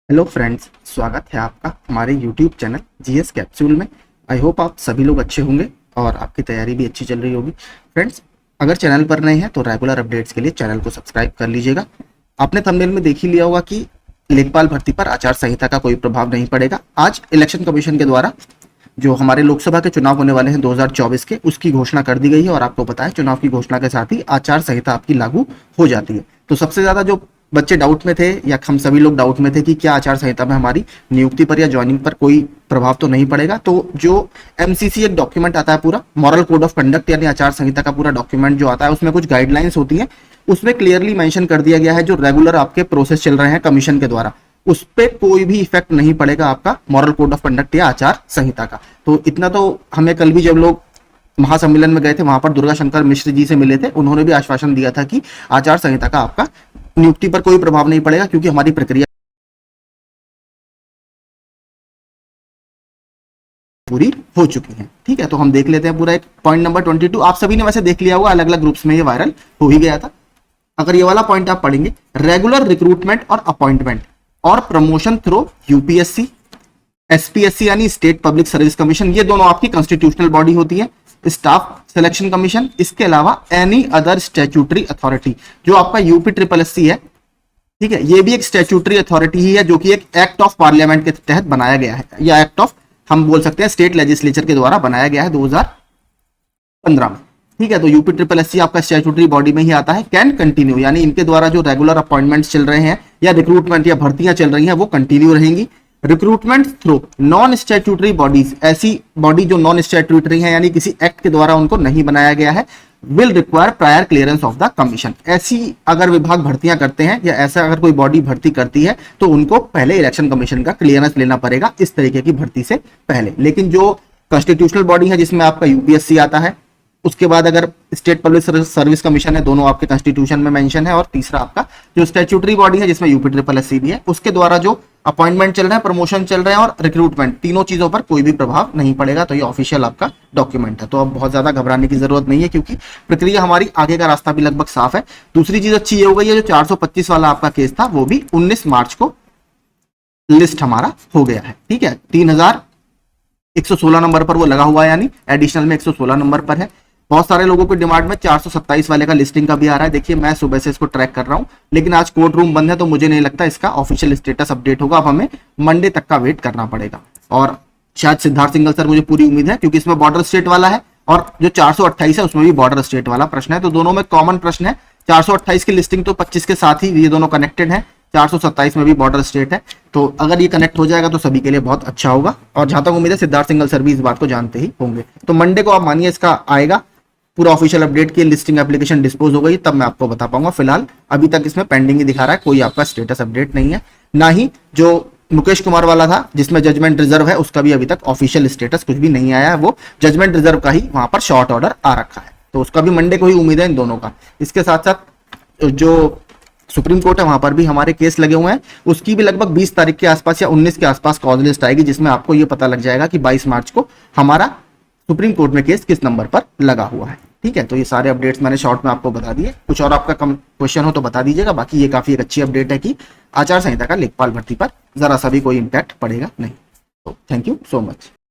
Hello friends, स्वागत है आपका हमारे यूट्यूब चैनल जीएस कैप्सूल में। आई होप आप सभी लोग अच्छे होंगे और आपकी तैयारी भी अच्छी चल रही होगी। फ्रेंड्स, अगर चैनल पर नए हैं तो रेगुलर अपडेट्स के लिए चैनल को सब्सक्राइब कर लीजिएगा। आपने थंबनेल में देख ही लिया होगा कि लेखपाल भर्ती पर आचार संहिता का कोई प्रभाव नहीं पड़ेगा। आज इलेक्शन कमीशन के द्वारा जो हमारे लोकसभा के चुनाव होने वाले हैं 2024 के, उसकी घोषणा कर दी गई है। और आपको पता है, चुनाव की घोषणा के साथ ही आचार संहिता आपकी लागू हो जाती है। तो सबसे ज्यादा जो बच्चे डाउट में थे, या हम सभी लोग डाउट में थे कि क्या आचार संहिता में हमारी नियुक्ति पर या ज्वाइनिंग पर कोई प्रभाव तो नहीं पड़ेगा, तो जो एमसीसी एक डॉक्यूमेंट आता है, पूरा मॉरल कोड ऑफ कंडक्ट यानी आचार संहिता का पूरा डॉक्यूमेंट जो आता है, उसमें कुछ गाइडलाइंस होती हैं। उसमें क्लियरली मेंशन कर दिया गया है जो रेगुलर आपके प्रोसेस चल रहे हैं कमीशन के द्वारा, उस पर कोई भी इफेक्ट नहीं पड़ेगा आपका मॉरल कोड ऑफ कंडक्ट या आचार संहिता का। तो इतना तो हमें कल भी जब लोग महासम्मेलन में गए थे, वहां पर दुर्गा शंकर मिश्र जी से मिले थे, उन्होंने भी आश्वासन दिया था कि आचार संहिता का आपका नियुक्ति पर कोई प्रभाव नहीं पड़ेगा, क्योंकि हमारी प्रक्रिया पूरी हो चुकी है। ठीक है, तो हम देख लेते हैं पूरा एक पॉइंट नंबर 22। आप सभी ने वैसे देख लिया होगा, अलग अलग ग्रुप्स में ये वायरल हो ही गया था। अगर ये वाला पॉइंट आप पढ़ेंगे, रेगुलर रिक्रूटमेंट और अपॉइंटमेंट और प्रमोशन थ्रू यूपीएससी, एसपीएससी यानी स्टेट पब्लिक सर्विस कमीशन, ये दोनों आपकी कॉन्स्टिट्यूशनल बॉडी होती है। स्टाफ सिलेक्शन कमीशन, इसके अलावा एनी अदर स्टैट्यूटरी अथॉरिटी, जो आपका यूपी ट्रिपल एससी है, ठीक है, ये भी एक स्टैट्यूटरी अथॉरिटी ही है, जो कि एक एक्ट ऑफ पार्लियामेंट के तहत बनाया गया है, या एक्ट ऑफ हम बोल सकते हैं स्टेट लेजिस्लेचर के द्वारा बनाया गया है 2015 में। ठीक है, तो यूपी ट्रिपल एससी आपका स्टैट्यूटरी बॉडी में ही आता है। कैन कंटिन्यू, यानी इनके द्वारा जो रेगुलर अपॉइंटमेंट्स चल रहे हैं या रिक्रूटमेंट या भर्तियां चल रही हैं वो कंटिन्यू रहेंगी। Recruitment through non statutory bodies, ऐसी बॉडी जो नॉन स्टैट्यूटरी है यानी किसी एक्ट के द्वारा उनको नहीं बनाया गया है, will require prior clearance of the commission. ऐसी अगर विभाग भर्तियां करते हैं या ऐसा अगर कोई बॉडी भर्ती करती है तो उनको पहले इलेक्शन कमीशन का क्लियरेंस लेना पड़ेगा इस तरीके की भर्ती से पहले। लेकिन जो कॉन्स्टिट्यूशनल बॉडी है जिसमें आपका यूपीएससी आता है, उसके बाद अगर स्टेट पब्लिक सर्विस कमीशन है, दोनों आपके कॉन्स्टिट्यूशन में मेंशन है, और तीसरा आपका जो स्टैट्यूटरी बॉडी है जिसमें यूपी ट्रिपल एससी भी है, उसके द्वारा जो अपॉइंटमेंट चल रहे हैं, प्रमोशन चल रहे हैं और रिक्रूटमेंट, तीनों चीजों पर कोई भी प्रभाव नहीं पड़ेगा। तो ये ऑफिशियल आपका डॉक्यूमेंट है, तो अब बहुत ज्यादा घबराने की जरूरत नहीं है, क्योंकि प्रक्रिया हमारी आगे का रास्ता भी लगभग साफ है। दूसरी चीज अच्छी ये हो गई है, जो 425 वाला आपका केस था वो भी 19 मार्च को लिस्ट हमारा हो गया है। ठीक है, 3116 नंबर पर वो लगा हुआ है, यानी एडिशनल में 116 नंबर पर है। बहुत सारे लोगों की डिमांड में 427 वाले का लिस्टिंग का भी आ रहा है। देखिए, मैं सुबह से इसको ट्रैक कर रहा हूं, लेकिन आज कोर्ट रूम बंद है, तो मुझे नहीं लगता इसका ऑफिशियल स्टेटस अपडेट होगा। अब हमें मंडे तक का वेट करना पड़ेगा। और शायद सिद्धार्थ सिंगल सर, मुझे पूरी उम्मीद है, क्योंकि इसमें बॉर्डर स्टेट वाला है और जो 428 है उसमें भी बॉर्डर स्टेट वाला प्रश्न है, तो दोनों में कॉमन प्रश्न है। 428 की लिस्टिंग तो 25 के साथ ही ये दोनों कनेक्टेड है, 427 में भी बॉर्डर स्टेट है, तो अगर ये कनेक्ट हो जाएगा तो सभी के लिए बहुत अच्छा होगा। और जहां तक उम्मीद है, सिद्धार्थ सिंगल सर भी इस बात को जानते ही होंगे। तो मंडे को आप मानिए इसका आएगा पूरा ऑफिशियल अपडेट की लिस्टिंग एप्लीकेशन डिस्पोज हो गई, तब मैं आपको बता पाऊंगा। फिलहाल अभी तक इसमें पेंडिंग ही दिखा रहा है, कोई आपका स्टेटस अपडेट नहीं है। ना ही जो मुकेश कुमार वाला था जिसमें जजमेंट रिजर्व है, उसका भी अभी तक ऑफिशियल स्टेटस कुछ भी नहीं आया है। वो जजमेंट रिजर्व का ही वहां पर शॉर्ट ऑर्डर आ रखा है, तो उसका भी मंडे को ही उम्मीद है इन दोनों का। इसके साथ साथ जो सुप्रीम कोर्ट है वहां पर भी हमारे केस लगे हुए हैं, उसकी भी लगभग 20 तारीख के आसपास या 19 के आसपास कॉज लिस्ट आएगी, जिसमें आपको ये पता लग जाएगा कि 22 मार्च को हमारा सुप्रीम कोर्ट में केस किस नंबर पर लगा हुआ है। ठीक है, तो ये सारे अपडेट्स मैंने शॉर्ट में आपको बता दिए। कुछ और आपका क्वेश्चन हो तो बता दीजिएगा। बाकी ये काफी एक अच्छी अपडेट है कि आचार संहिता का लेखपाल भर्ती पर जरा सा भी कोई इंपैक्ट पड़ेगा नहीं। तो थैंक यू सो मच।